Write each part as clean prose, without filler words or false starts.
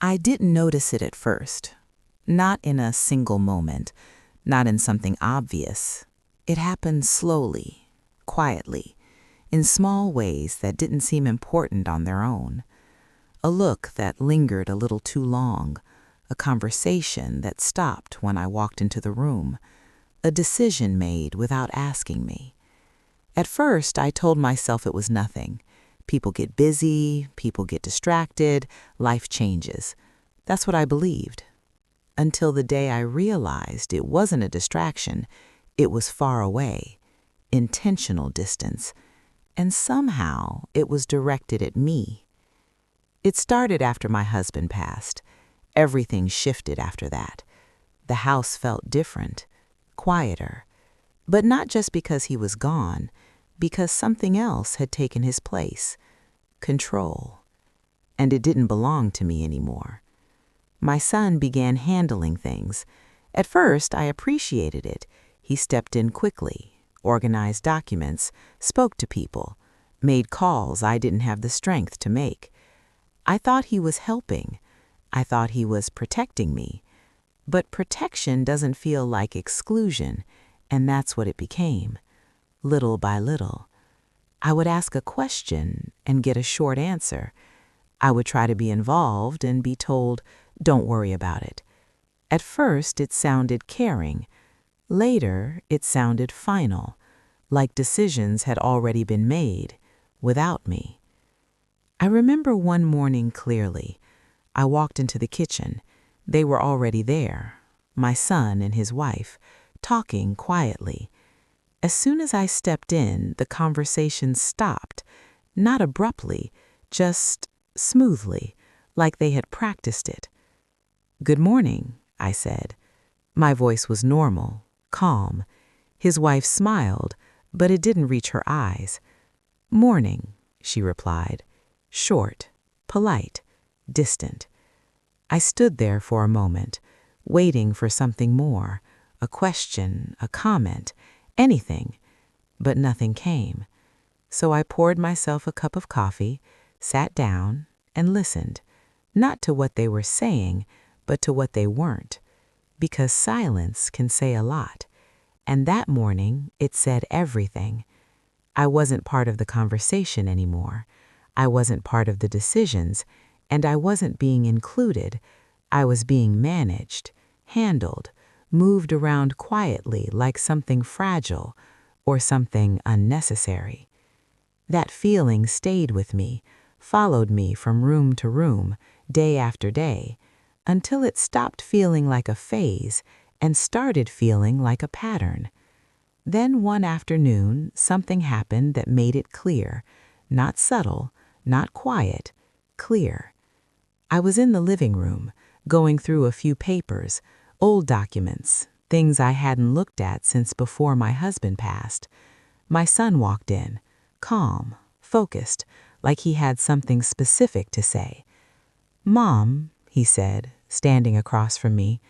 I didn't notice it at first. Not in a single moment, not in something obvious. It happened slowly, quietly, in small ways that didn't seem important on their own. A look that lingered a little too long, a conversation that stopped when I walked into the room, a decision made without asking me. At first, I told myself it was nothing. People get busy, people get distracted, life changes. That's what I believed. Until the day I realized it wasn't a distraction, it was far away, intentional distance, and somehow it was directed at me. It started after my husband passed. Everything shifted after that. The house felt different, quieter, but not just because he was gone, because something else had taken his place, control, and it didn't belong to me anymore. My son began handling things. At first, I appreciated it. He stepped in quickly, organized documents, spoke to people, made calls I didn't have the strength to make. I thought he was helping. I thought he was protecting me. But protection doesn't feel like exclusion, and that's what it became. Little by little. I would ask a question and get a short answer. I would try to be involved and be told, "Don't worry about it." At first, it sounded caring. Later, it sounded final, like decisions had already been made, without me. I remember one morning clearly. I walked into the kitchen. They were already there, my son and his wife, talking quietly. As soon as I stepped in, the conversation stopped, not abruptly, just smoothly, like they had practiced it. "Good morning," I said. My voice was normal, calm. His wife smiled, but it didn't reach her eyes. "Morning," she replied, short, polite, distant. I stood there for a moment, waiting for something more, a question, a comment, anything, but nothing came. So I poured myself a cup of coffee, sat down, and listened, not to what they were saying, but to what they weren't, because silence can say a lot. And that morning, it said everything. I wasn't part of the conversation anymore. I wasn't part of the decisions, and I wasn't being included. I was being managed, handled, moved around quietly like something fragile or something unnecessary. That feeling stayed with me, followed me from room to room, day after day, until it stopped feeling like a phase and started feeling like a pattern. Then one afternoon, something happened that made it clear, not subtle, not quiet, clear. I was in the living room, going through a few papers, old documents, things I hadn't looked at since before my husband passed. My son walked in, calm, focused, like he had something specific to say. "Mom," he said, standing across from me,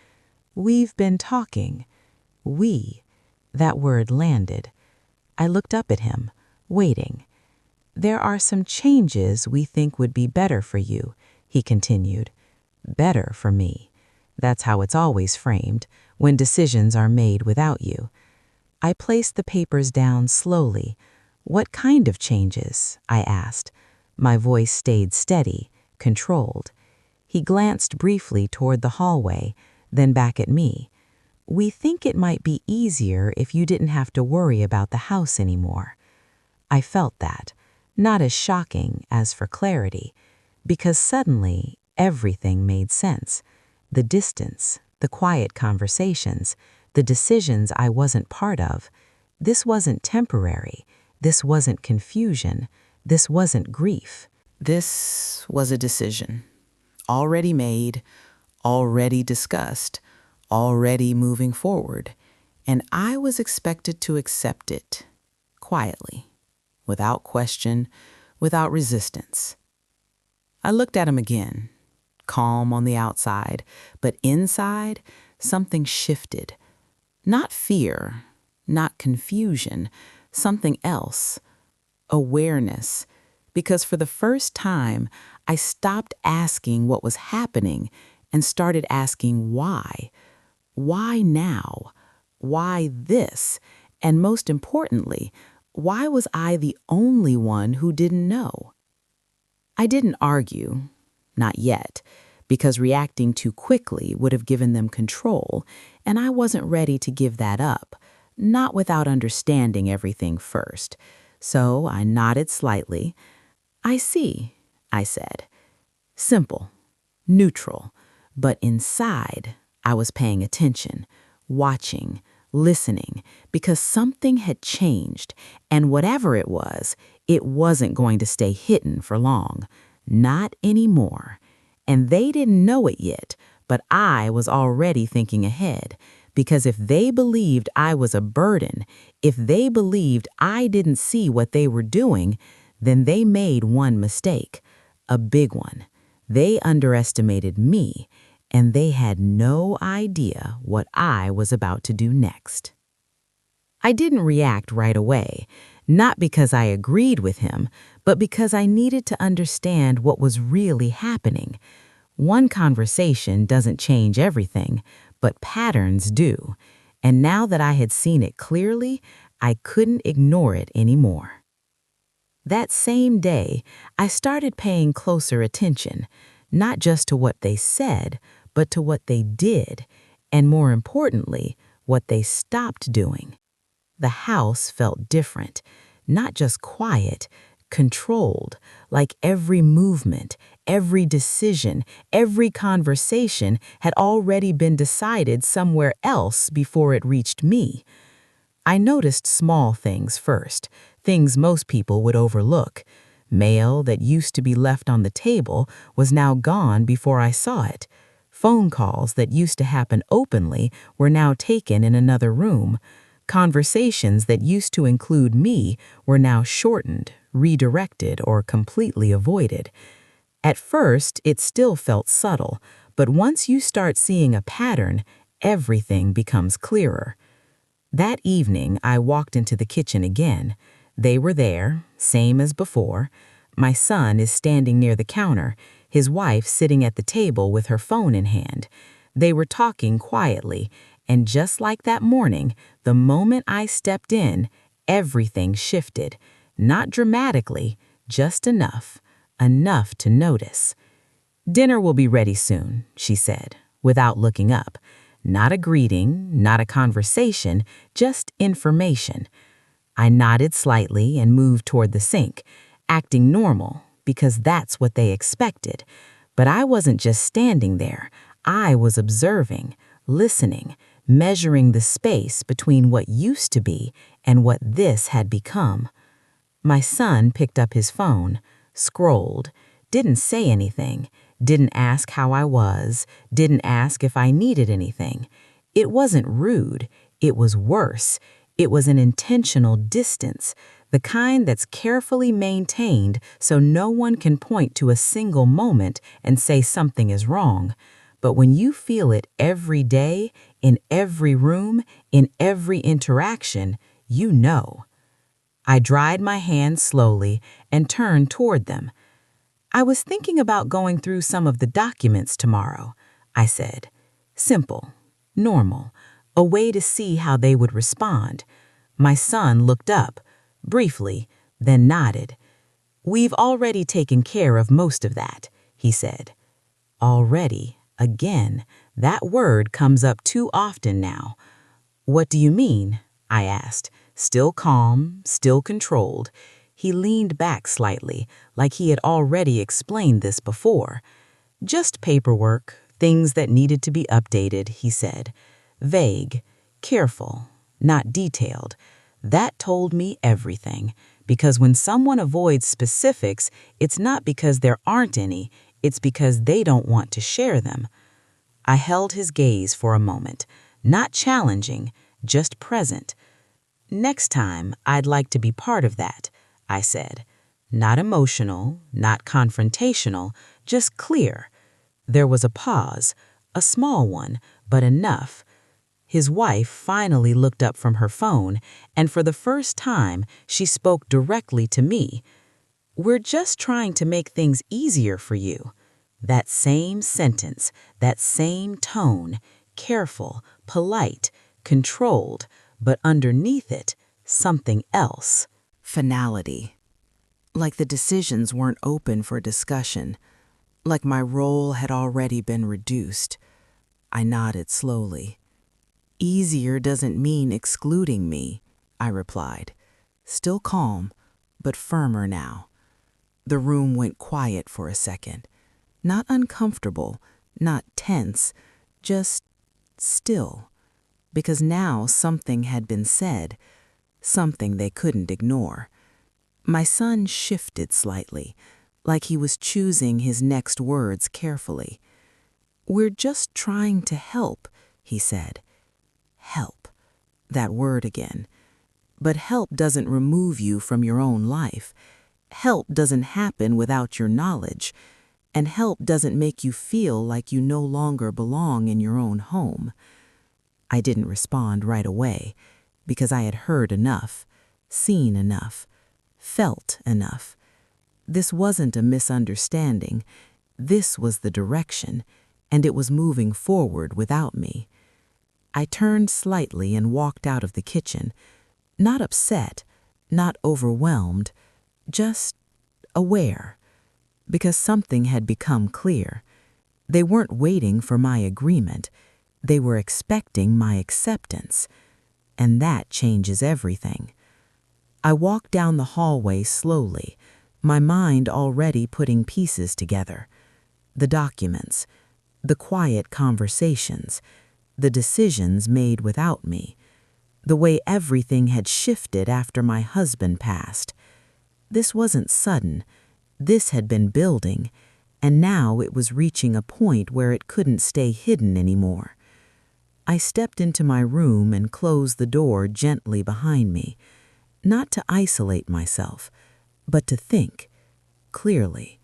"we've been talking." We. That word landed. I looked up at him, waiting. "There are some changes we think would be better for you," he continued. Better for me. That's how it's always framed, when decisions are made without you. I placed the papers down slowly. "What kind of changes?" I asked. My voice stayed steady, controlled. He glanced briefly toward the hallway, then back at me. "We think it might be easier if you didn't have to worry about the house anymore." I felt that, not as shocking as for clarity, because suddenly everything made sense. The distance, the quiet conversations, the decisions I wasn't part of. This wasn't temporary. This wasn't confusion. This wasn't grief. This was a decision. Already made, already discussed, already moving forward. And I was expected to accept it, quietly, without question, without resistance. I looked at him again, calm on the outside, but inside, something shifted. Not fear, not confusion, something else. Awareness. Because for the first time, I stopped asking what was happening and started asking why. Why now? Why this? And most importantly, why was I the only one who didn't know? I didn't argue, not yet, because reacting too quickly would have given them control, and I wasn't ready to give that up, not without understanding everything first. So I nodded slightly. I see, I said. Simple, neutral, but inside, I was paying attention, watching, listening, because something had changed, and whatever it wasn't going to stay hidden for long. Not anymore. And they didn't know it yet, but I was already thinking ahead, because if they believed I was a burden, if they believed I didn't see what they were doing, then they made one mistake, a big one. They underestimated me, and they had no idea what I was about to do next. I didn't react right away, not because I agreed with him, but because I needed to understand what was really happening. One conversation doesn't change everything, but patterns do. And now that I had seen it clearly, I couldn't ignore it anymore. That same day, I started paying closer attention, not just to what they said, but to what they did, and more importantly, what they stopped doing. The house felt different, not just quiet, controlled, like every movement, every decision, every conversation had already been decided somewhere else before it reached me. I noticed small things first, things most people would overlook. Mail that used to be left on the table was now gone before I saw it. Phone calls that used to happen openly were now taken in another room. Conversations that used to include me were now shortened, redirected, or completely avoided. At first, it still felt subtle, but once you start seeing a pattern, everything becomes clearer. That evening, I walked into the kitchen again. They were there, same as before. My son is standing near the counter, his wife sitting at the table with her phone in hand. They were talking quietly, and just like that morning, the moment I stepped in, everything shifted. Not dramatically, just enough to notice. "Dinner will be ready soon," she said, without looking up. Not a greeting, not a conversation, just information. I nodded slightly and moved toward the sink, acting normal, because that's what they expected. But I wasn't just standing there. I was observing, listening, measuring the space between what used to be and what this had become. My son picked up his phone, scrolled, didn't say anything, didn't ask how I was, didn't ask if I needed anything. It wasn't rude, it was worse. It was an intentional distance, the kind that's carefully maintained so no one can point to a single moment and say something is wrong. But when you feel it every day, in every room, in every interaction, you know. I dried my hands slowly and turned toward them. "I was thinking about going through some of the documents tomorrow," I said. Simple, normal, a way to see how they would respond. My son looked up, briefly, then nodded. "We've already taken care of most of that," he said. Already, again, that word comes up too often now. "What do you mean?" I asked, still calm, still controlled. He leaned back slightly, like he had already explained this before. "Just paperwork, things that needed to be updated," he said. Vague, careful, not detailed. That told me everything, because when someone avoids specifics, it's not because there aren't any, it's because they don't want to share them. I held his gaze for a moment, not challenging, just present. "Next time, I'd like to be part of that," I said. Not emotional, not confrontational, just clear. There was a pause, a small one, but enough. His wife finally looked up from her phone, and for the first time, she spoke directly to me. "We're just trying to make things easier for you." That same sentence, that same tone, careful, polite, controlled, but underneath it, something else. Finality. Like the decisions weren't open for discussion, like my role had already been reduced. I nodded slowly. "Easier doesn't mean excluding me," I replied, still calm, but firmer now. The room went quiet for a second. Not uncomfortable, not tense, just still. Because now something had been said, something they couldn't ignore. My son shifted slightly, like he was choosing his next words carefully. "We're just trying to help," he said. Help. That word again. But help doesn't remove you from your own life. Help doesn't happen without your knowledge. And help doesn't make you feel like you no longer belong in your own home. I didn't respond right away, because I had heard enough, seen enough, felt enough. This wasn't a misunderstanding. This was the direction, and it was moving forward without me. I turned slightly and walked out of the kitchen, not upset, not overwhelmed, just aware, because something had become clear. They weren't waiting for my agreement. They were expecting my acceptance, and that changes everything. I walked down the hallway slowly, my mind already putting pieces together. The documents, the quiet conversations, the decisions made without me, the way everything had shifted after my husband passed. This wasn't sudden. This had been building, and now it was reaching a point where it couldn't stay hidden anymore. I stepped into my room and closed the door gently behind me, not to isolate myself, but to think clearly,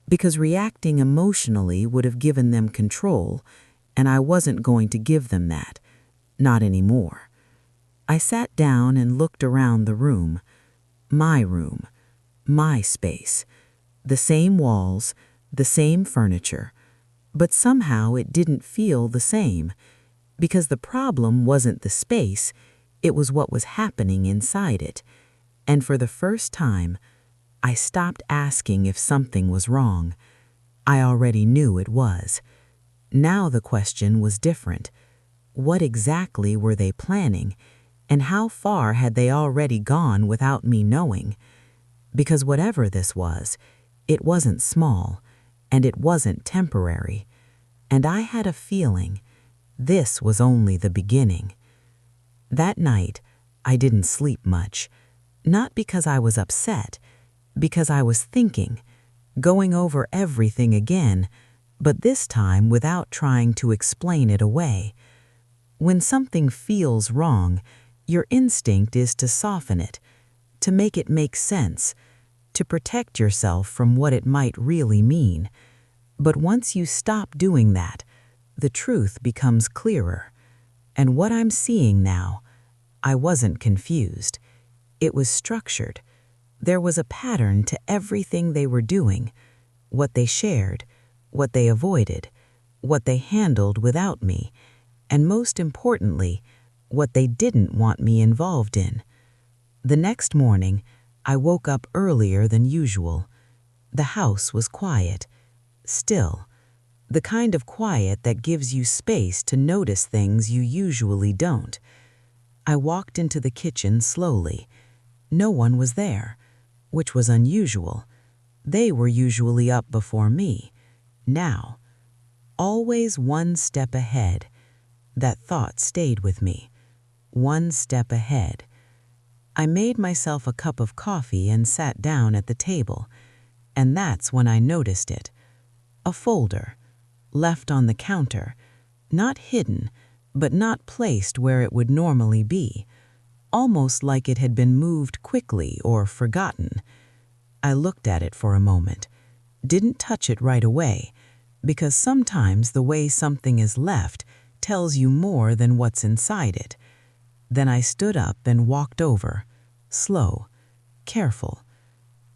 because reacting emotionally would have given them control, and I wasn't going to give them that, not anymore. I sat down and looked around the room, my space, the same walls, the same furniture, but somehow it didn't feel the same, because the problem wasn't the space, it was what was happening inside it. And for the first time, I stopped asking if something was wrong. I already knew it was. Now the question was different. What exactly were they planning, and how far had they already gone without me knowing? Because whatever this was, it wasn't small, and it wasn't temporary. And I had a feeling this was only the beginning. That night, I didn't sleep much, not because I was upset, because I was thinking, going over everything again, but this time without trying to explain it away. When something feels wrong, your instinct is to soften it, to make it make sense, to protect yourself from what it might really mean. But once you stop doing that, the truth becomes clearer. And what I'm seeing now, I wasn't confused. It was structured. There was a pattern to everything they were doing, what they shared, what they avoided, what they handled without me, and most importantly, what they didn't want me involved in. The next morning, I woke up earlier than usual. The house was quiet, still, the kind of quiet that gives you space to notice things you usually don't. I walked into the kitchen slowly. No one was there, which was unusual. They were usually up before me. Now, always one step ahead. That thought stayed with me. One step ahead. I made myself a cup of coffee and sat down at the table, and that's when I noticed it. A folder, left on the counter, not hidden, but not placed where it would normally be, almost like it had been moved quickly or forgotten. I looked at it for a moment, didn't touch it right away, because sometimes the way something is left tells you more than what's inside it. Then I stood up and walked over, slow, careful.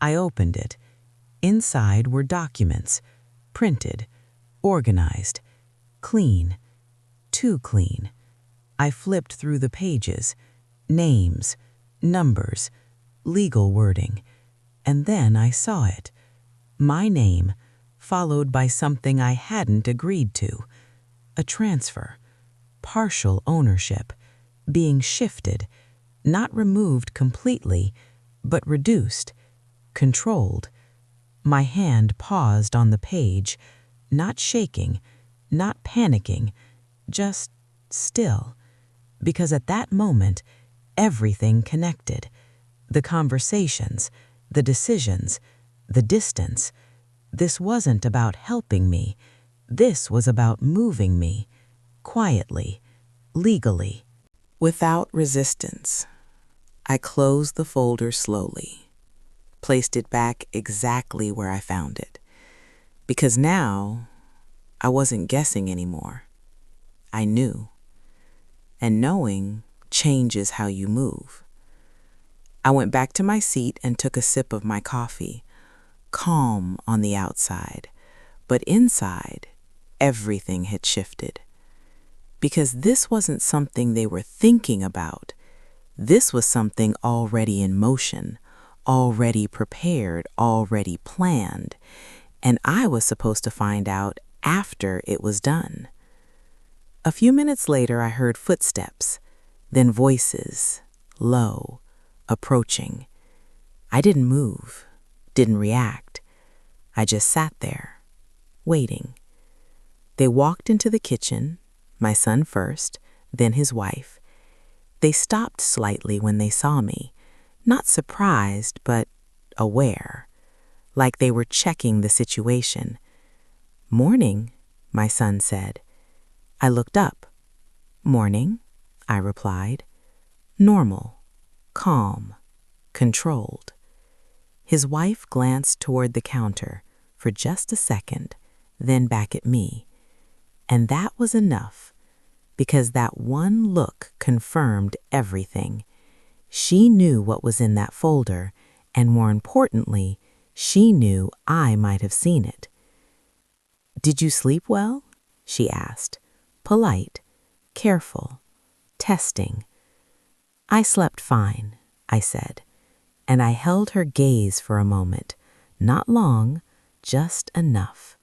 I opened it. Inside were documents, printed, organized, clean, too clean. I flipped through the pages, names, numbers, legal wording, and then I saw it. My name, followed by something I hadn't agreed to. A transfer, partial ownership, being shifted, not removed completely, but reduced, controlled. My hand paused on the page, not shaking, not panicking, just still. Because at that moment, everything connected. The conversations, the decisions, the distance. This wasn't about helping me. This was about moving me, quietly, legally, without resistance. I closed the folder slowly, placed it back exactly where I found it. Because now, I wasn't guessing anymore. I knew. And knowing changes how you move. I went back to my seat and took a sip of my coffee, calm on the outside, but inside, everything had shifted. Because this wasn't something they were thinking about. This was something already in motion, already prepared, already planned, and I was supposed to find out after it was done. A few minutes later, I heard footsteps, then voices, low, approaching. I didn't move, didn't react. I just sat there, waiting. They walked into the kitchen, my son first, then his wife. They stopped slightly when they saw me, not surprised, but aware, like they were checking the situation. "Morning," my son said. I looked up. "Morning," I replied. Normal, calm, controlled. His wife glanced toward the counter for just a second, then back at me. And that was enough, because that one look confirmed everything. She knew what was in that folder, and more importantly, she knew I might have seen it. "Did you sleep well?" she asked. Polite, careful, testing. "I slept fine," I said, and I held her gaze for a moment, not long, just enough.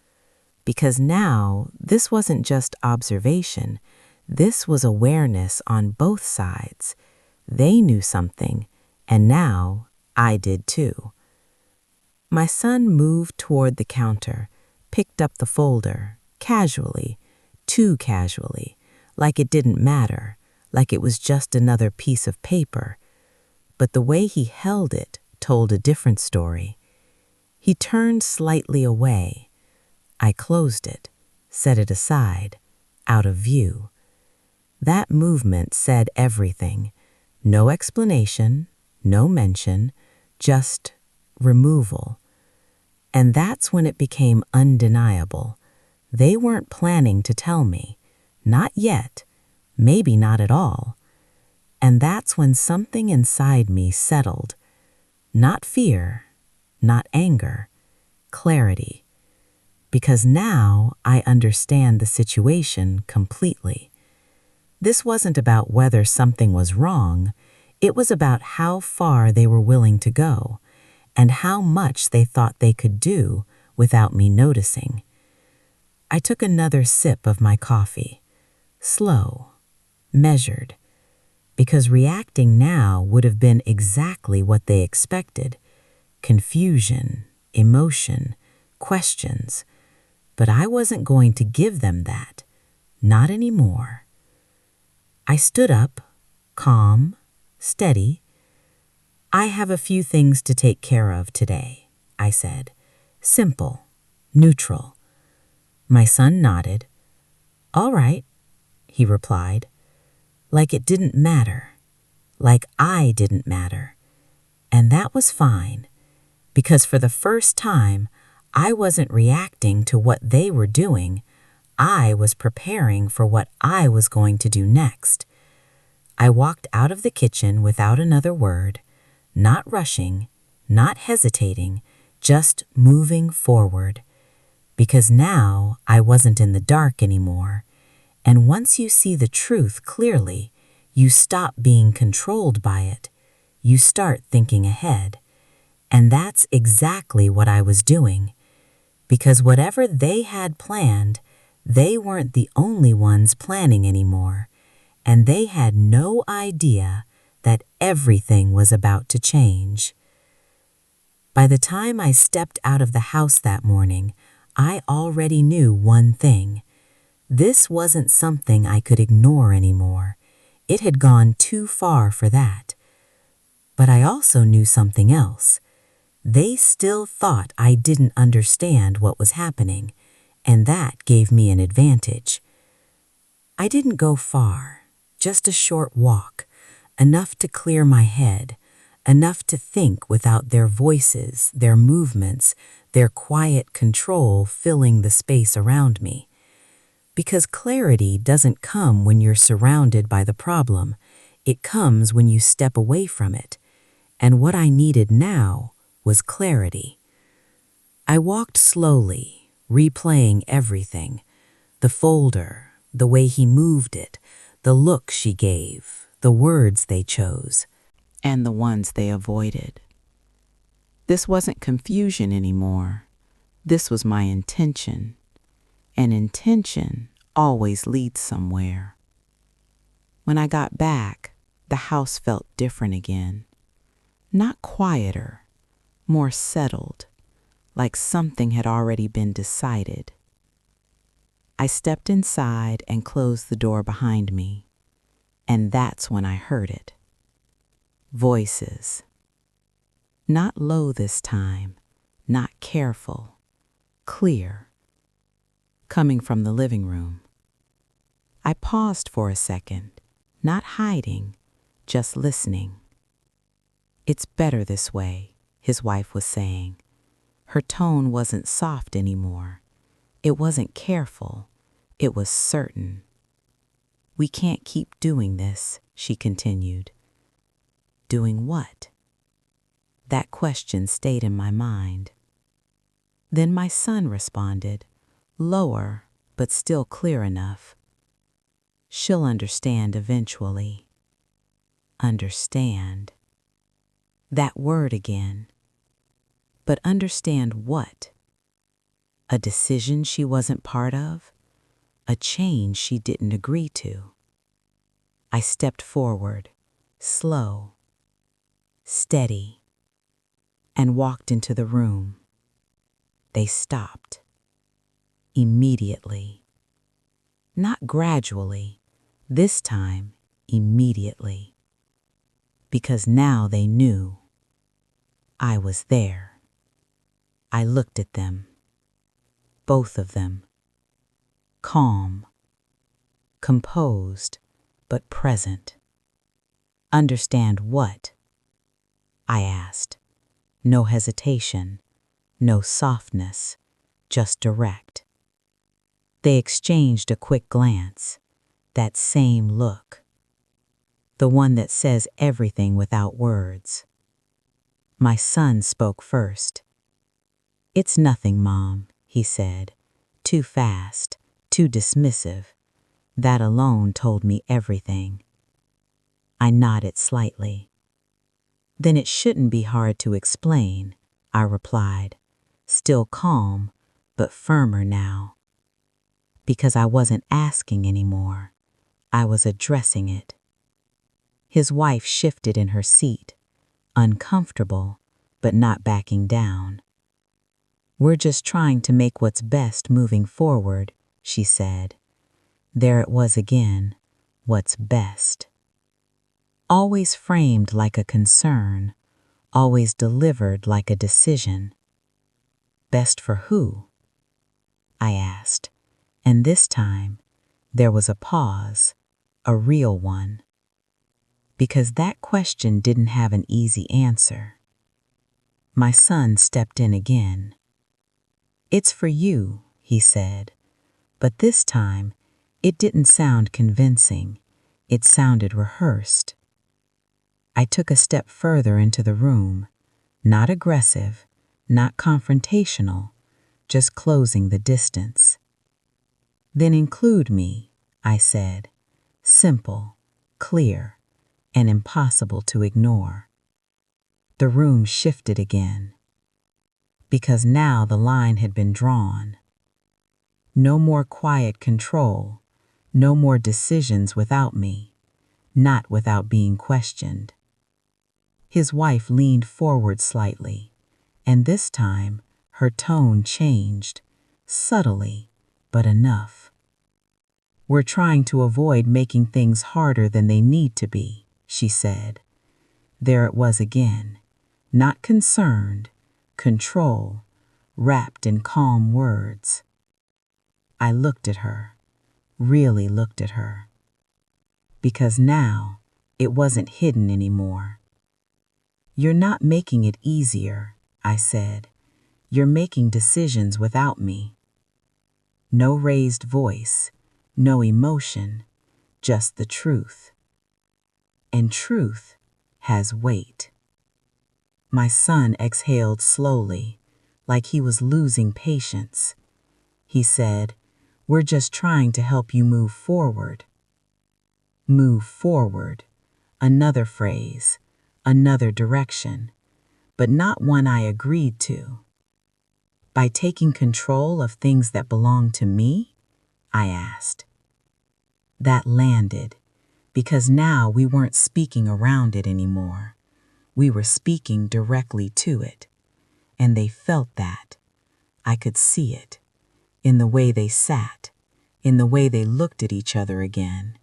Because now, this wasn't just observation, this was awareness on both sides. They knew something, and now I did too. My son moved toward the counter, picked up the folder, casually, too casually, like it didn't matter, like it was just another piece of paper. But the way he held it told a different story. He turned slightly away. I closed it, set it aside, out of view. That movement said everything. No explanation, no mention, just removal. And that's when it became undeniable. They weren't planning to tell me. Not yet. Maybe not at all. And that's when something inside me settled. Not fear, not anger, clarity. Because now I understand the situation completely. This wasn't about whether something was wrong. It was about how far they were willing to go and how much they thought they could do without me noticing. I took another sip of my coffee, slow, measured, because reacting now would have been exactly what they expected. Confusion, emotion, questions. But I wasn't going to give them that. Not anymore. I stood up, calm, steady. "I have a few things to take care of today," I said. Simple, neutral. My son nodded. "All right," he replied. Like it didn't matter. Like I didn't matter. And that was fine, because for the first time, I wasn't reacting to what they were doing. I was preparing for what I was going to do next. I walked out of the kitchen without another word, not rushing, not hesitating, just moving forward. Because now I wasn't in the dark anymore. And once you see the truth clearly, you stop being controlled by it. You start thinking ahead. And that's exactly what I was doing. Because whatever they had planned, they weren't the only ones planning anymore. And they had no idea that everything was about to change. By the time I stepped out of the house that morning, I already knew one thing. This wasn't something I could ignore anymore. It had gone too far for that. But I also knew something else. They still thought I didn't understand what was happening, and that gave me an advantage. I didn't go far, just a short walk, enough to clear my head, enough to think without their voices, their movements, their quiet control filling the space around me. Because clarity doesn't come when you're surrounded by the problem. It comes when you step away from it. And what I needed now was clarity. I walked slowly, replaying everything. The folder, the way he moved it, the look she gave, the words they chose, and the ones they avoided. This wasn't confusion anymore. This was my intention. And intention always leads somewhere. When I got back, the house felt different again. Not quieter, more settled, like something had already been decided. I stepped inside and closed the door behind me, and that's when I heard it. Voices. Not low this time, not careful, clear, coming from the living room. I paused for a second, not hiding, just listening. "It's better this way," his wife was saying. Her tone wasn't soft anymore. It wasn't careful. It was certain. "We can't keep doing this," she continued. Doing what? That question stayed in my mind. Then my son responded, lower, but still clear enough. "She'll understand eventually." Understand. That word again. But understand what? A decision she wasn't part of? A change she didn't agree to? I stepped forward, slow, steady, and walked into the room. They stopped. Immediately. Not gradually, this time immediately. Because now they knew. I was there. I looked at them. Both of them. Calm. Composed, but present. Understand what? I asked. No hesitation, no softness, just direct. They exchanged a quick glance, that same look. The one that says everything without words. My son spoke first. "It's nothing, Mom," he said. Too fast, too dismissive. That alone told me everything. I nodded slightly. "Then it shouldn't be hard to explain," I replied, still calm, but firmer now. Because I wasn't asking anymore. I was addressing it. His wife shifted in her seat, uncomfortable, but not backing down. "We're just trying to make what's best moving forward," she said. There it was again, what's best. Always framed like a concern, always delivered like a decision. Best for who? I asked, and this time there was a pause, a real one. Because that question didn't have an easy answer. My son stepped in again. "It's for you," he said, but this time it didn't sound convincing. It sounded rehearsed. I took a step further into the room, Not aggressive, not confrontational, just closing the distance. Then include me, I said. Simple, clear, and impossible to ignore. The room shifted again, because now the line had been drawn. No more quiet control, no more decisions without me, not without being questioned. His wife leaned forward slightly, and this time her tone changed, subtly, but enough. We're trying to avoid making things harder than they need to be, she said. There it was again, not concerned, control, wrapped in calm words. I looked at her, really looked at her. Because now it wasn't hidden anymore. You're not making it easier, I said. You're making decisions without me. No raised voice, no emotion, just the truth. And truth has weight. My son exhaled slowly, like he was losing patience. He said, "We're just trying to help you move forward." Move forward. Another phrase, another direction, but not one I agreed to. By taking control of things that belong to me? I asked. That landed, because now we weren't speaking around it anymore. We were speaking directly to it. And they felt that. I could see it. In the way they sat, in the way they looked at each other again.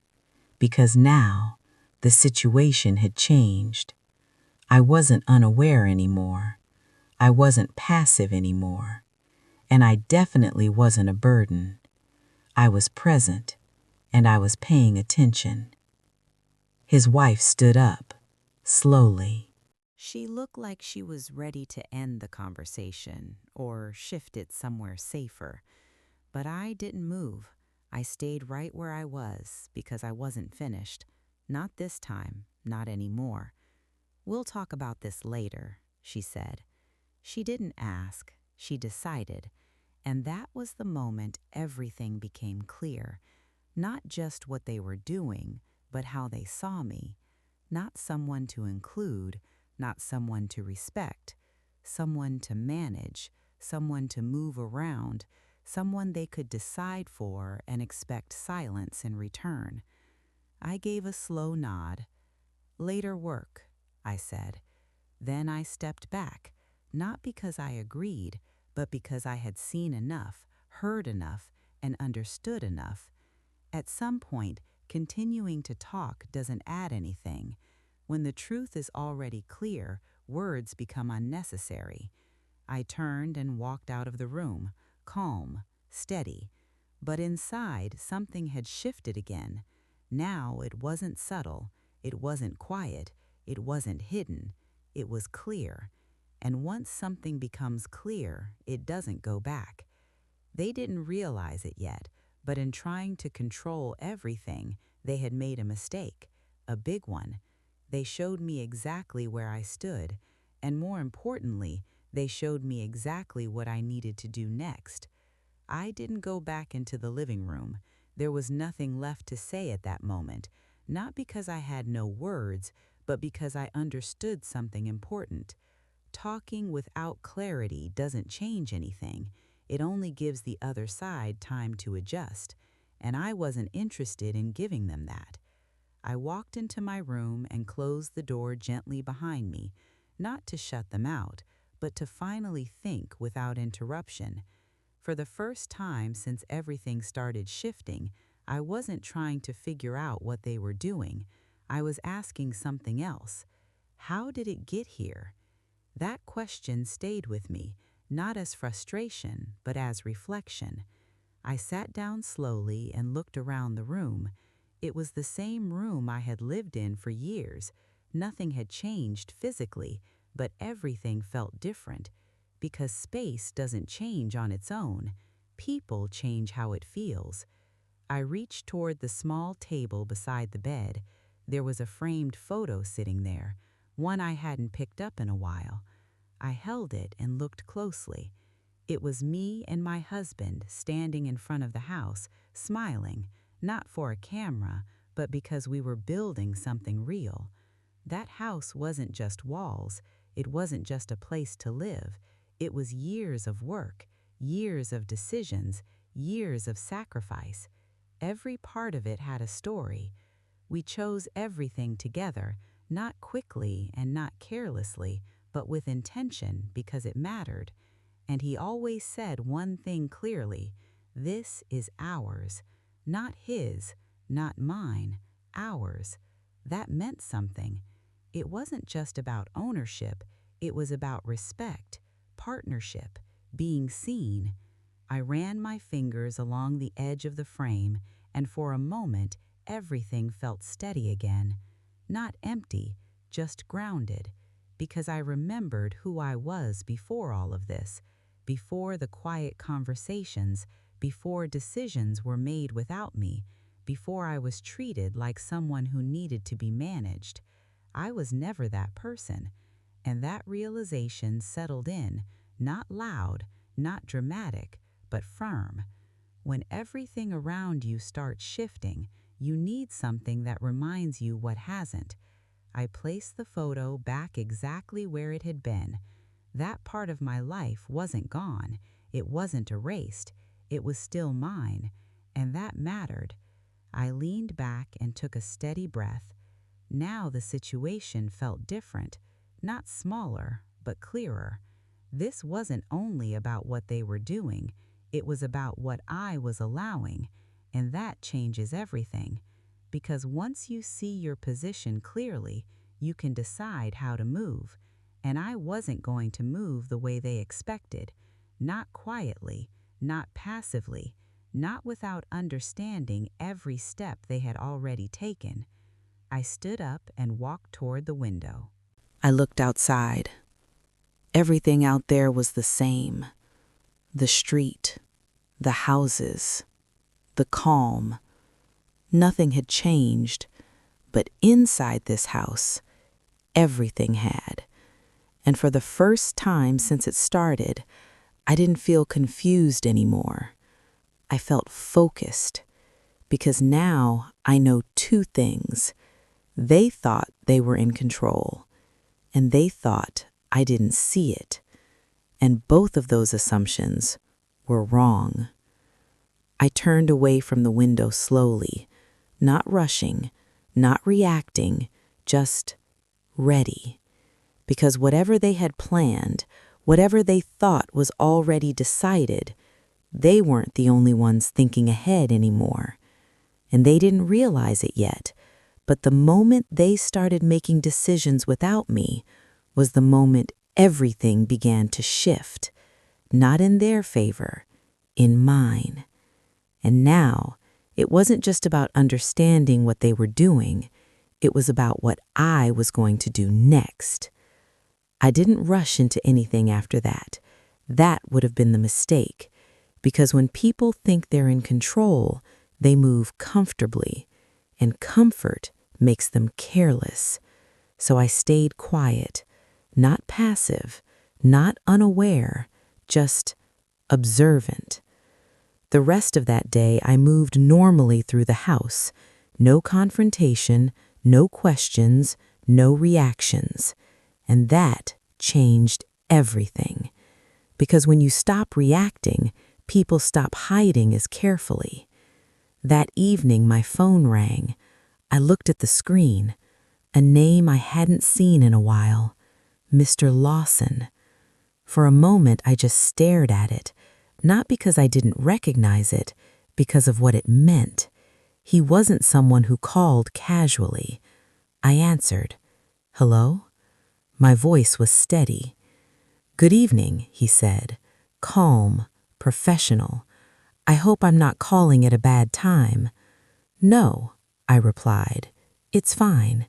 Because now, the situation had changed. I wasn't unaware anymore. I wasn't passive anymore. And I definitely wasn't a burden. I was present, and I was paying attention. His wife stood up, slowly. She looked like she was ready to end the conversation or shift it somewhere safer. But I didn't move. I stayed right where I was because I wasn't finished. Not this time, not anymore. "We'll talk about this later," she said. She didn't ask, she decided. And that was the moment everything became clear. Not just what they were doing, but how they saw me. Not someone to include, not someone to respect. Someone to manage, someone to move around, someone they could decide for and expect silence in return. I gave a slow nod. "Later work," I said. Then I stepped back, not because I agreed, but because I had seen enough, heard enough, and understood enough. At some point, continuing to talk doesn't add anything. When the truth is already clear, words become unnecessary. I turned and walked out of the room, calm, steady. But inside, something had shifted again. Now it wasn't subtle, it wasn't quiet, it wasn't hidden, it was clear. And once something becomes clear, it doesn't go back. They didn't realize it yet, but in trying to control everything, they had made a mistake, a big one. They showed me exactly where I stood, and more importantly, they showed me exactly what I needed to do next. I didn't go back into the living room. There was nothing left to say at that moment, not because I had no words, but because I understood something important. Talking without clarity doesn't change anything. It only gives the other side time to adjust, and I wasn't interested in giving them that. I walked into my room and closed the door gently behind me, not to shut them out, but to finally think without interruption. For the first time since everything started shifting, I wasn't trying to figure out what they were doing. I was asking something else. How did it get here? That question stayed with me, not as frustration, but as reflection. I sat down slowly and looked around the room. It was the same room I had lived in for years. Nothing had changed physically, but everything felt different. Because space doesn't change on its own. People change how it feels. I reached toward the small table beside the bed. There was a framed photo sitting there, one I hadn't picked up in a while. I held it and looked closely. It was me and my husband standing in front of the house, smiling, not for a camera, but because we were building something real. That house wasn't just walls. It wasn't just a place to live. It was years of work, years of decisions, years of sacrifice. Every part of it had a story. We chose everything together, not quickly and not carelessly, but with intention because it mattered. And he always said one thing clearly: this is ours, not his, not mine, ours. That meant something. It wasn't just about ownership, it was about respect, partnership, being seen. I ran my fingers along the edge of the frame, and for a moment, everything felt steady again. Not empty, just grounded, because I remembered who I was before all of this, before the quiet conversations, before decisions were made without me, before I was treated like someone who needed to be managed. I was never that person, and that realization settled in, not loud, not dramatic, but firm. When everything around you starts shifting, you need something that reminds you what hasn't. I placed the photo back exactly where it had been. That part of my life wasn't gone. It wasn't erased. It was still mine, and that mattered. I leaned back and took a steady breath. Now the situation felt different, not smaller, but clearer. This wasn't only about what they were doing, it was about what I was allowing, and that changes everything. Because once you see your position clearly, you can decide how to move. And I wasn't going to move the way they expected, not quietly, not passively, not without understanding every step they had already taken. I stood up and walked toward the window. I looked outside. Everything out there was the same. The street, the houses, the calm. Nothing had changed, but inside this house, everything had. And for the first time since it started, I didn't feel confused anymore. I felt focused, because now I know two things. They thought they were in control, and they thought I didn't see it. And both of those assumptions were wrong. I turned away from the window slowly, not rushing, not reacting, just ready. Because whatever they had planned, whatever they thought was already decided, they weren't the only ones thinking ahead anymore. And they didn't realize it yet, but the moment they started making decisions without me was the moment everything began to shift, not in their favor, in mine. And now, it wasn't just about understanding what they were doing, it was about what I was going to do next. I didn't rush into anything after that. That would have been the mistake, because when people think they're in control, they move comfortably, and comfort makes them careless. So I stayed quiet, not passive, not unaware, just observant. The rest of that day, I moved normally through the house. No confrontation, no questions, no reactions. And that changed everything. Because when you stop reacting, people stop hiding as carefully. That evening, my phone rang. I looked at the screen. A name I hadn't seen in a while. Mr. Lawson. For a moment, I just stared at it, not because I didn't recognize it, because of what it meant. He wasn't someone who called casually. I answered, "Hello?" My voice was steady. "Good evening," he said, calm, professional. "I hope I'm not calling at a bad time." "No," I replied. "It's fine."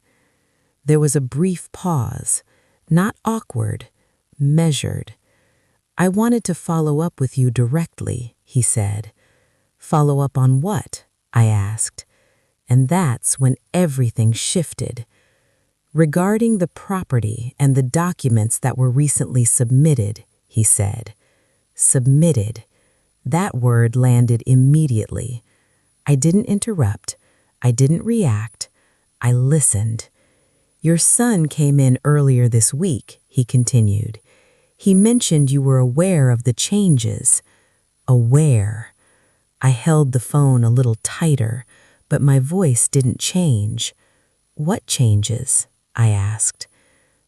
There was a brief pause, not awkward, measured. "I wanted to follow up with you directly," he said. "Follow up on what?" I asked. And that's when everything shifted. "Regarding the property and the documents that were recently submitted," he said. Submitted. That word landed immediately. I didn't interrupt. I didn't react. I listened. "Your son came in earlier this week," he continued. "He mentioned you were aware of the changes." Aware. I held the phone a little tighter, but my voice didn't change. "What changes?" I asked.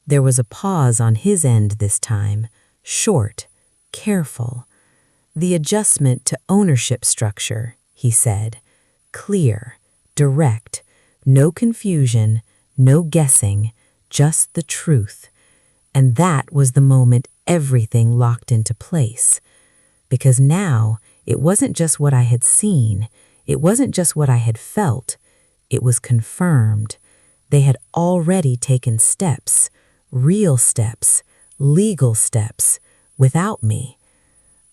There was a pause on his end this time, short, careful. "The adjustment to ownership structure," he said. "Clear, direct, no confusion, no guessing, just the truth." And that was the moment everything locked into place. Because now it wasn't just what I had seen, it wasn't just what I had felt, it was confirmed. They had already taken steps, real steps, legal steps, without me.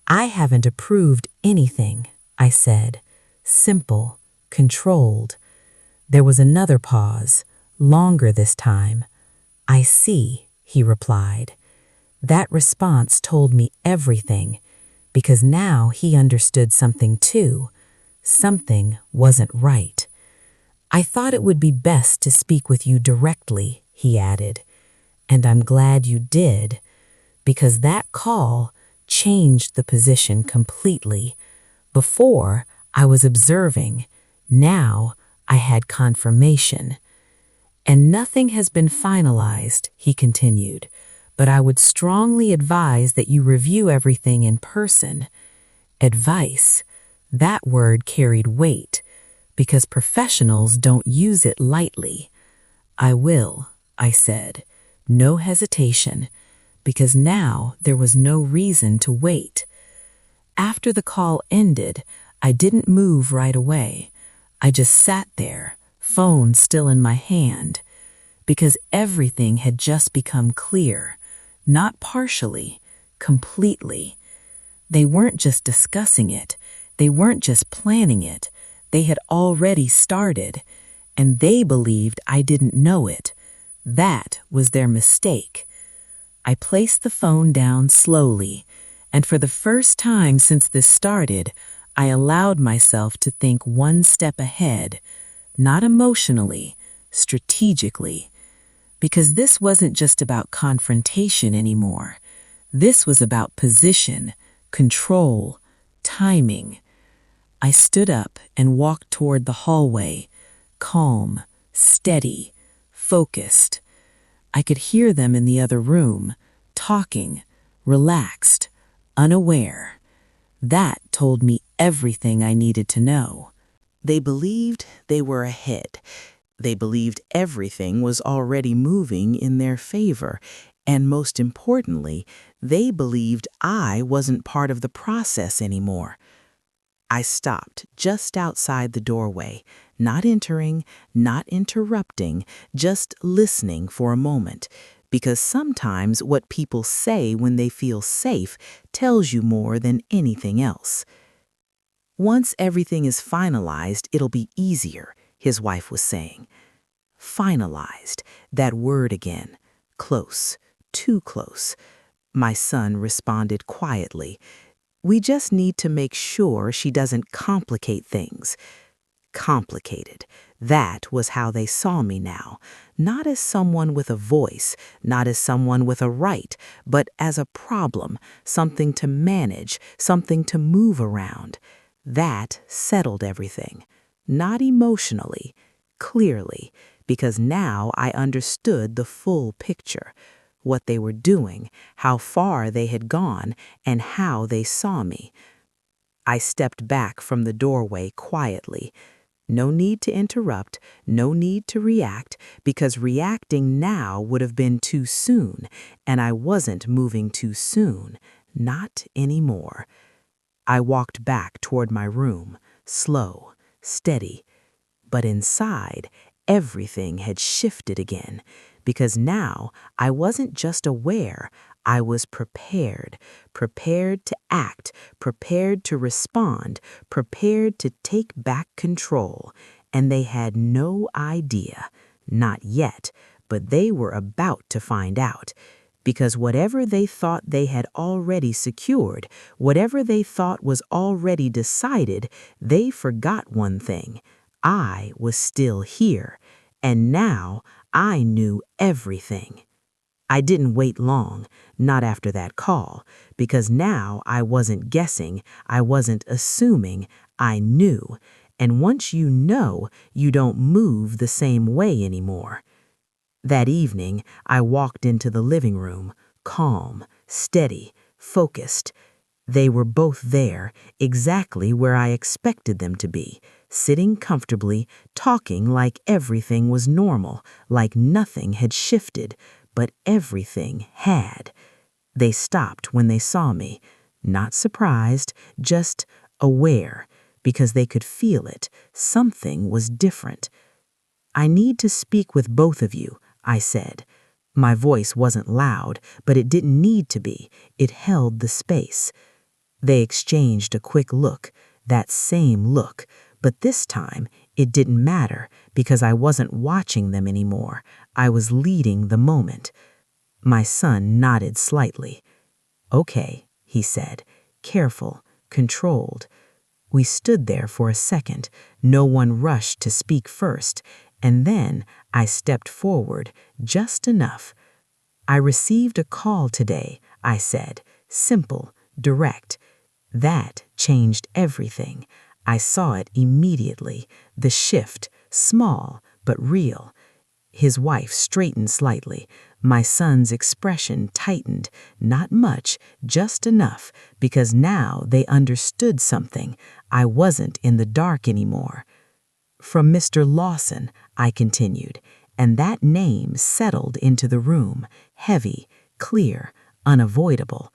"I haven't approved anything," I said. Simple, controlled. There was another pause, longer this time. "I see," he replied. That response told me everything, because now he understood something too. Something wasn't right. "I thought it would be best to speak with you directly," he added. "And I'm glad you did, because that call changed the position completely. Before, I was observing. Now, I had confirmation." "And nothing has been finalized," he continued, "but I would strongly advise that you review everything in person." Advice. That word carried weight, because professionals don't use it lightly. "I will," I said, no hesitation, because now there was no reason to wait. After the call ended, I didn't move right away. I just sat there, phone still in my hand, because everything had just become clear, not partially, completely. They weren't just discussing it, they weren't just planning it, they had already started, and they believed I didn't know it. That was their mistake. I placed the phone down slowly, and for the first time since this started, I allowed myself to think one step ahead, not emotionally, strategically, because this wasn't just about confrontation anymore. This was about position, control, timing. I stood up and walked toward the hallway, calm, steady, focused. I could hear them in the other room, talking, relaxed, unaware. That told me everything I needed to know. They believed they were ahead. They believed everything was already moving in their favor. And most importantly, they believed I wasn't part of the process anymore. I stopped just outside the doorway, not entering, not interrupting, just listening for a moment, because sometimes what people say when they feel safe tells you more than anything else. "Once everything is finalized, it'll be easier," his wife was saying. Finalized, that word again. Close, too close. My son responded quietly. "We just need to make sure she doesn't complicate things." Complicated. That was how they saw me now. Not as someone with a voice, not as someone with a right, but as a problem, something to manage, something to move around. That settled everything. Not emotionally, clearly, because now I understood the full picture. What they were doing, how far they had gone, and how they saw me. I stepped back from the doorway quietly. No need to interrupt, no need to react, because reacting now would have been too soon, and I wasn't moving too soon, not anymore. I walked back toward my room, slow, steady, but inside, everything had shifted again, because now I wasn't just aware, I was prepared, prepared to act, prepared to respond, prepared to take back control, and they had no idea, not yet, but they were about to find out. Because whatever they thought they had already secured, whatever they thought was already decided, they forgot one thing. I was still here, and now I knew everything. I didn't wait long, not after that call, because now I wasn't guessing, I wasn't assuming, I knew. And once you know, you don't move the same way anymore. That evening, I walked into the living room, calm, steady, focused. They were both there, exactly where I expected them to be, sitting comfortably, talking like everything was normal, like nothing had shifted, but everything had. They stopped when they saw me, not surprised, just aware, because they could feel it. Something was different. "I need to speak with both of you," I said. My voice wasn't loud, but it didn't need to be. It held the space. They exchanged a quick look, that same look, but this time it didn't matter because I wasn't watching them anymore. I was leading the moment. My son nodded slightly. "Okay," he said, careful, controlled. We stood there for a second. No one rushed to speak first, and then I stepped forward, just enough. "I received a call today," I said, simple, direct. That changed everything. I saw it immediately, the shift, small but real. His wife straightened slightly. My son's expression tightened, not much, just enough, because now they understood something. I wasn't in the dark anymore. "From Mr. Lawson," I continued, and that name settled into the room, heavy, clear, unavoidable.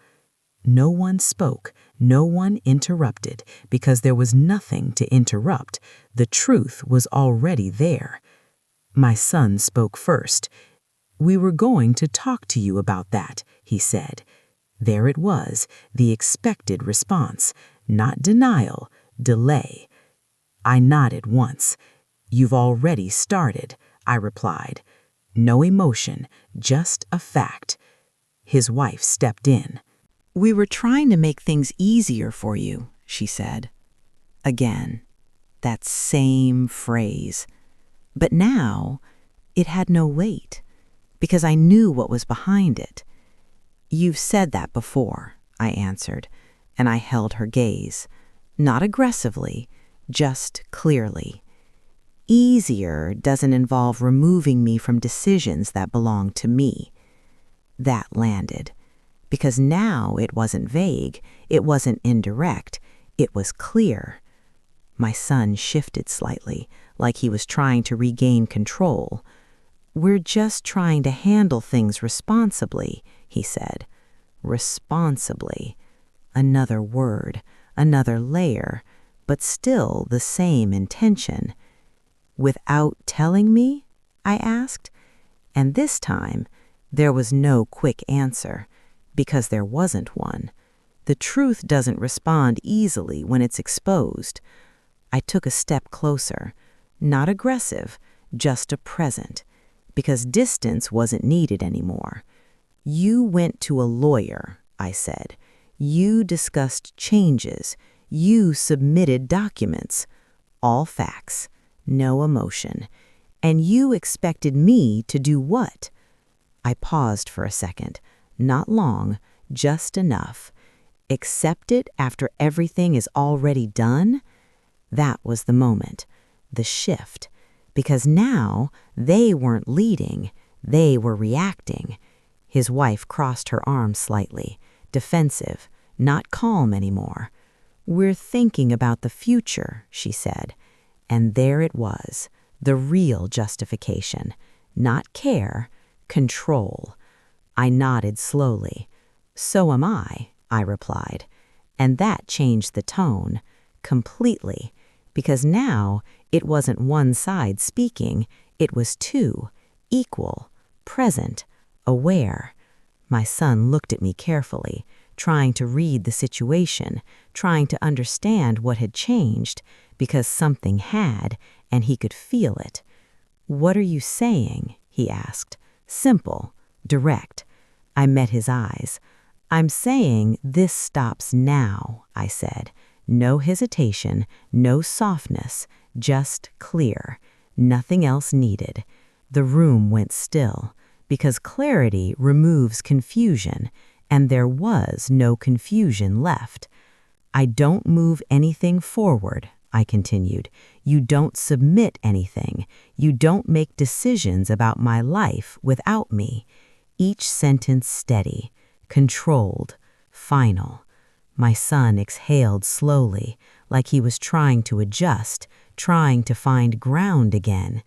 No one spoke, no one interrupted, because there was nothing to interrupt. The truth was already there. My son spoke first. "We were going to talk to you about that," he said. There it was, the expected response, not denial, delay. I nodded once. "You've already started," I replied. No emotion, just a fact. His wife stepped in. "We were trying to make things easier for you," she said. Again, that same phrase. But now, it had no weight, because I knew what was behind it. "You've said that before," I answered, and I held her gaze. Not aggressively, just clearly. Easier doesn't involve removing me from decisions that belong to me. That landed, because now it wasn't vague, it wasn't indirect, it was clear. My son shifted slightly, like he was trying to regain control. "We're just trying to handle things responsibly," he said. Responsibly. Another word, another layer, but still the same intention. "Without telling me?" I asked. And this time, there was no quick answer, because there wasn't one. The truth doesn't respond easily when it's exposed. I took a step closer, not aggressive, just a present, because distance wasn't needed anymore. "You went to a lawyer," I said. "You discussed changes. You submitted documents. All facts, no emotion. And you expected me to do what?" I paused for a second, not long, just enough. Accept it after everything is already done? That was the moment, the shift, because now they weren't leading, they were reacting. His wife crossed her arms slightly, defensive, not calm anymore. "We're thinking about the future," she said. And there it was, the real justification. Not care, control. I nodded slowly. "So am I replied. And that changed the tone, completely, because now it wasn't one side speaking, it was two, equal, present, aware. My son looked at me carefully, trying to read the situation, trying to understand what had changed, because something had, and he could feel it. "What are you saying?" he asked. Simple, direct. I met his eyes. I'm saying this stops now, I said. No hesitation, no softness, just clear. Nothing else needed. The room went still, because clarity removes confusion, and there was no confusion left. I don't move anything forward, I continued. You don't submit anything. You don't make decisions about my life without me. Each sentence steady, controlled, final. My son exhaled slowly, like he was trying to adjust, trying to find ground again.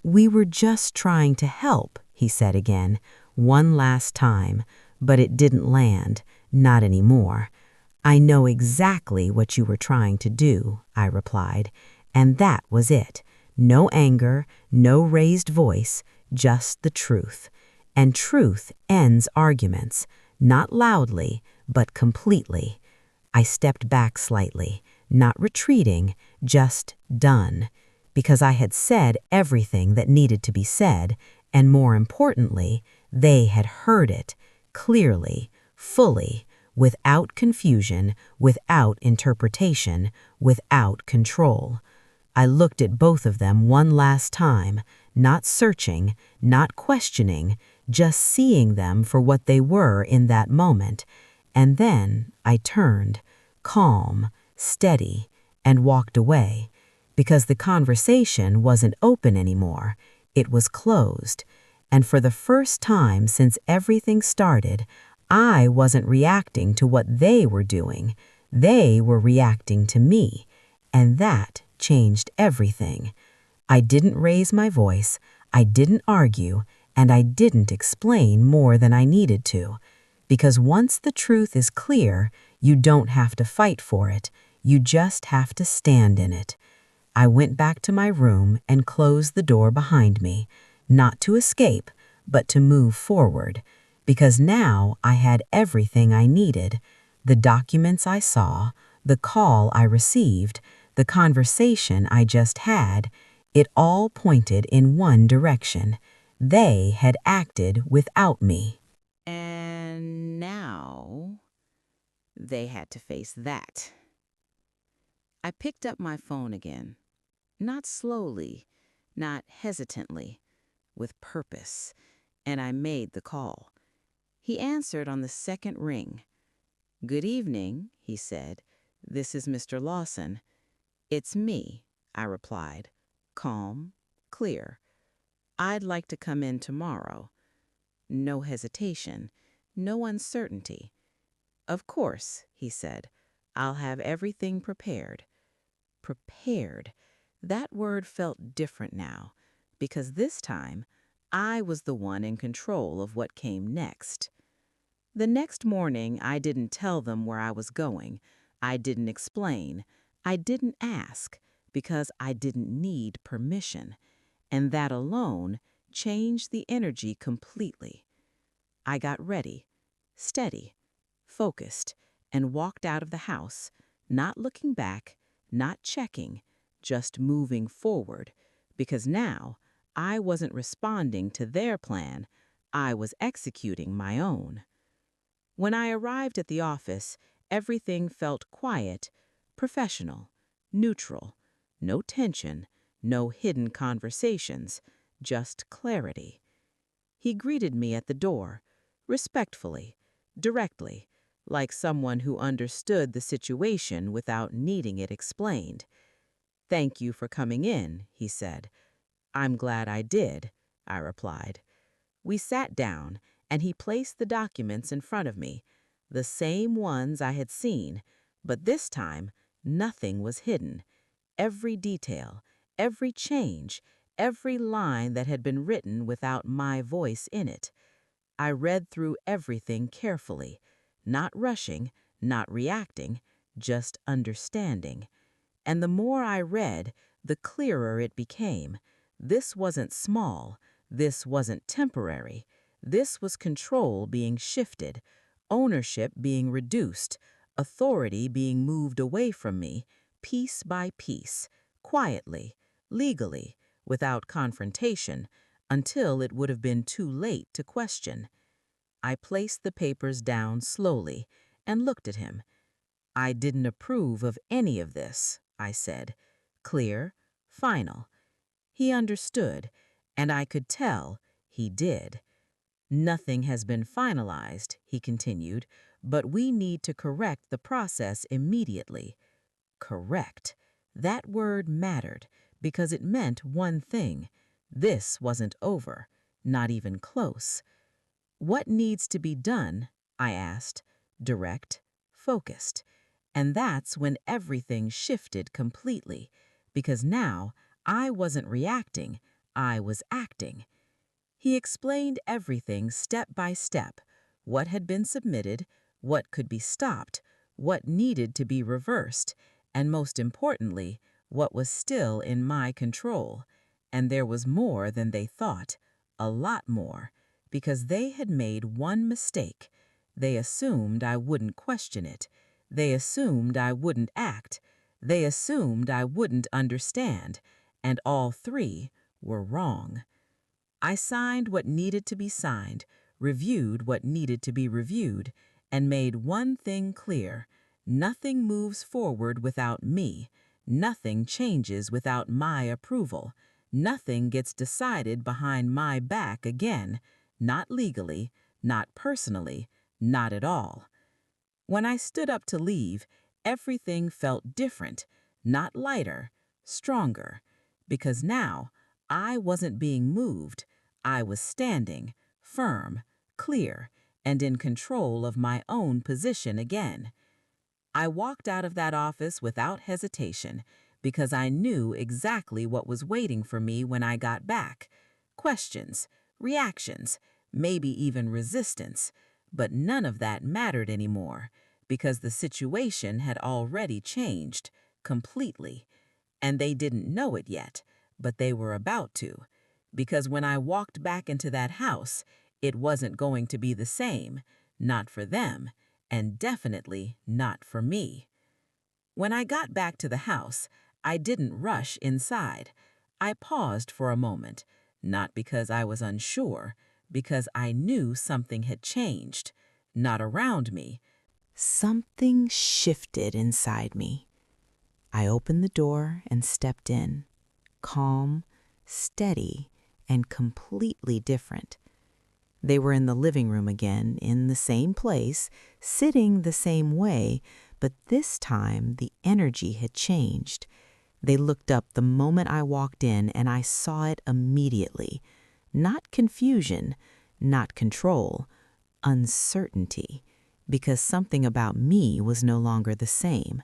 We were just trying to help, he said again, one last time, but it didn't land, not anymore. I know exactly what you were trying to do, I replied, and that was it. No anger, no raised voice, just the truth. And truth ends arguments, not loudly, but completely. I stepped back slightly, not retreating, just done, because I had said everything that needed to be said, and more importantly, they had heard it, clearly, fully, without confusion, without interpretation, without control. I looked at both of them one last time, not searching, not questioning, just seeing them for what they were in that moment. And then I turned, calm, steady, and walked away, because the conversation wasn't open anymore. It was closed. And for the first time since everything started, I wasn't reacting to what they were doing. They were reacting to me. And that changed everything. I didn't raise my voice, I didn't argue, and I didn't explain more than I needed to. Because once the truth is clear, you don't have to fight for it. You just have to stand in it. I went back to my room and closed the door behind me, not to escape, but to move forward. Because now I had everything I needed. The documents I saw, the call I received, the conversation I just had, it all pointed in one direction. They had acted without me. And now they had to face that. I picked up my phone again, not slowly, not hesitantly, with purpose, and I made the call. He answered on the second ring. "Good evening," he said. "This is Mr. Lawson." "It's me," I replied, calm, clear. "I'd like to come in tomorrow." No hesitation, no uncertainty. "Of course," he said. "I'll have everything prepared." Prepared. That word felt different now, because this time I was the one in control of what came next. The next morning, I didn't tell them where I was going. I didn't explain. I didn't ask, because I didn't need permission. And that alone changed the energy completely. I got ready, steady, focused, and walked out of the house, not looking back, not checking, just moving forward, because now I wasn't responding to their plan, I was executing my own. When I arrived at the office, everything felt quiet, professional, neutral, no tension, no hidden conversations, just clarity. He greeted me at the door, respectfully, directly, like someone who understood the situation without needing it explained. "Thank you for coming in," he said. "I'm glad I did," I replied. We sat down, and he placed the documents in front of me, the same ones I had seen, but this time nothing was hidden. Every detail, every change, every line that had been written without my voice in it. I read through everything carefully, not rushing, not reacting, just understanding. And the more I read, the clearer it became. This wasn't small. This wasn't temporary. This was control being shifted, ownership being reduced, authority being moved away from me, piece by piece, quietly, legally, without confrontation, until it would have been too late to question. I placed the papers down slowly and looked at him. I didn't approve of any of this, I said. Clear, final. He understood, and I could tell he did. Nothing has been finalized, he continued, but we need to correct the process immediately. Correct. That word mattered because it meant one thing. This wasn't over, not even close. What needs to be done? I asked. Direct, focused. And that's when everything shifted completely, because now I wasn't reacting, I was acting. He explained everything step by step, what had been submitted, what could be stopped, what needed to be reversed, and most importantly, what was still in my control. And there was more than they thought, a lot more, because they had made one mistake. They assumed I wouldn't question it. They assumed I wouldn't act. They assumed I wouldn't understand. And all three were wrong. I signed what needed to be signed, reviewed what needed to be reviewed, and made one thing clear. Nothing moves forward without me. Nothing changes without my approval. Nothing gets decided behind my back again, not legally, not personally, not at all. When I stood up to leave, everything felt different, not lighter, stronger, because now I wasn't being moved. I was standing, firm, clear, and in control of my own position again. I walked out of that office without hesitation because I knew exactly what was waiting for me when I got back. Questions, reactions, maybe even resistance, but none of that mattered anymore because the situation had already changed completely. And they didn't know it yet, but they were about to. Because when I walked back into that house, it wasn't going to be the same, not for them, and definitely not for me. When I got back to the house, I didn't rush inside. I paused for a moment, not because I was unsure, because I knew something had changed, not around me. Something shifted inside me. I opened the door and stepped in, calm, steady, and completely different. They were in the living room again, in the same place, sitting the same way, but this time the energy had changed. They looked up the moment I walked in, and I saw it immediately. Not confusion, not control, uncertainty, because something about me was no longer the same.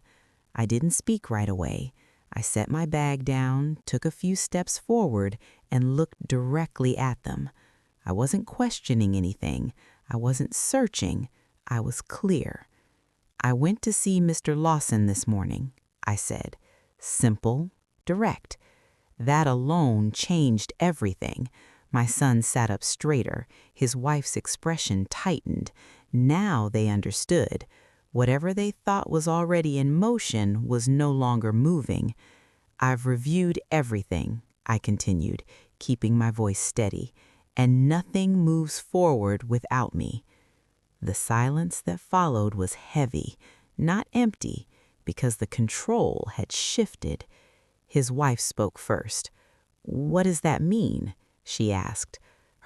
I didn't speak right away. I set my bag down, took a few steps forward, and looked directly at them. I wasn't questioning anything. I wasn't searching. I was clear. I went to see Mr. Lawson this morning, I said. Simple, direct. That alone changed everything. My son sat up straighter. His wife's expression tightened. Now they understood. Whatever they thought was already in motion was no longer moving. I've reviewed everything, I continued, keeping my voice steady, and nothing moves forward without me. The silence that followed was heavy, not empty, because the control had shifted. His wife spoke first. "What does that mean?" she asked.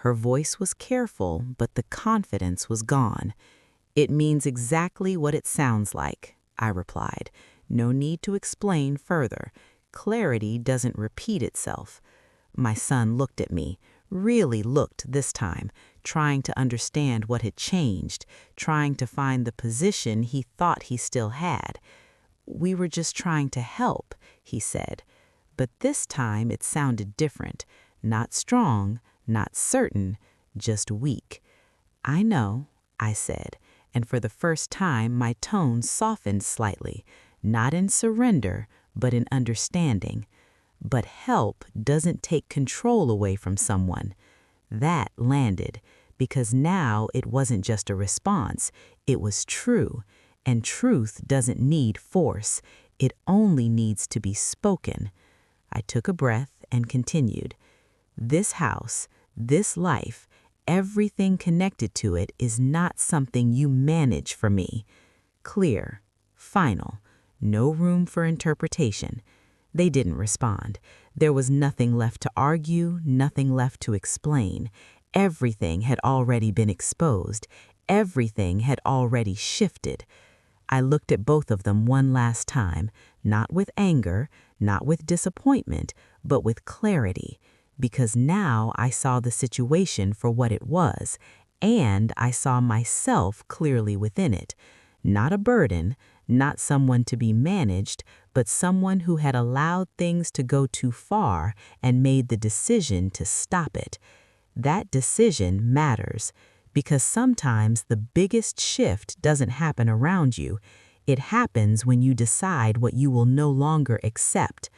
Her voice was careful, but the confidence was gone. "It means exactly what it sounds like," I replied. "No need to explain further. Clarity doesn't repeat itself." My son looked at me, really looked this time, trying to understand what had changed, trying to find the position he thought he still had. "We were just trying to help," he said. But this time it sounded different, not strong, not certain, just weak. "I know," I said, and for the first time my tone softened slightly, not in surrender, but in understanding. But help doesn't take control away from someone. That landed, because now it wasn't just a response, it was true, and truth doesn't need force, it only needs to be spoken. I took a breath and continued. "This house, This life, everything connected to it is not something you manage for me. Clear, final, no room for interpretation. They didn't respond. There was nothing left to argue, nothing left to explain. Everything had already been exposed. Everything had already shifted. I looked at both of them one last time, not with anger, not with disappointment, but with clarity, because now I saw the situation for what it was, and I saw myself clearly within it. Not a burden, not someone to be managed, but someone who had allowed things to go too far and made the decision to stop it. That decision matters, because sometimes the biggest shift doesn't happen around you. It happens when you decide what you will no longer accept.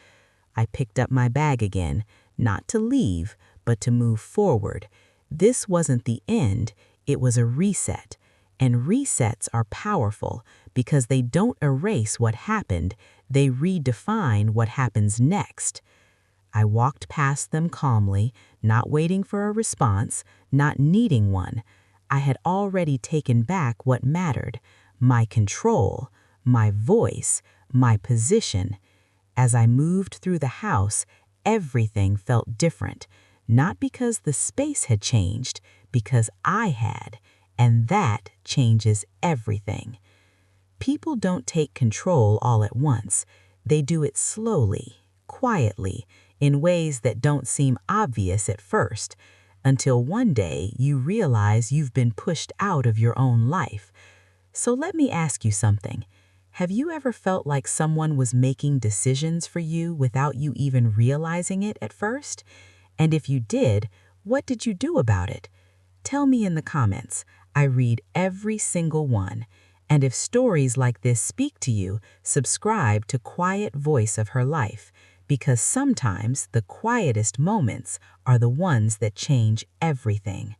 I picked up my bag again, not to leave, but to move forward. This wasn't the end, it was a reset. And resets are powerful because they don't erase what happened, they redefine what happens next. I walked past them calmly, not waiting for a response, not needing one. I had already taken back what mattered, my control, my voice, my position. As I moved through the house, everything felt different, not because the space had changed, because I had, and that changes everything. People don't take control all at once. They do it slowly, quietly, in ways that don't seem obvious at first, until one day you realize you've been pushed out of your own life. So let me ask you something. Have you ever felt like someone was making decisions for you without you even realizing it at first? And if you did, what did you do about it? Tell me in the comments. I read every single one. And if stories like this speak to you, subscribe to Quiet Voice of Her Life, because sometimes the quietest moments are the ones that change everything.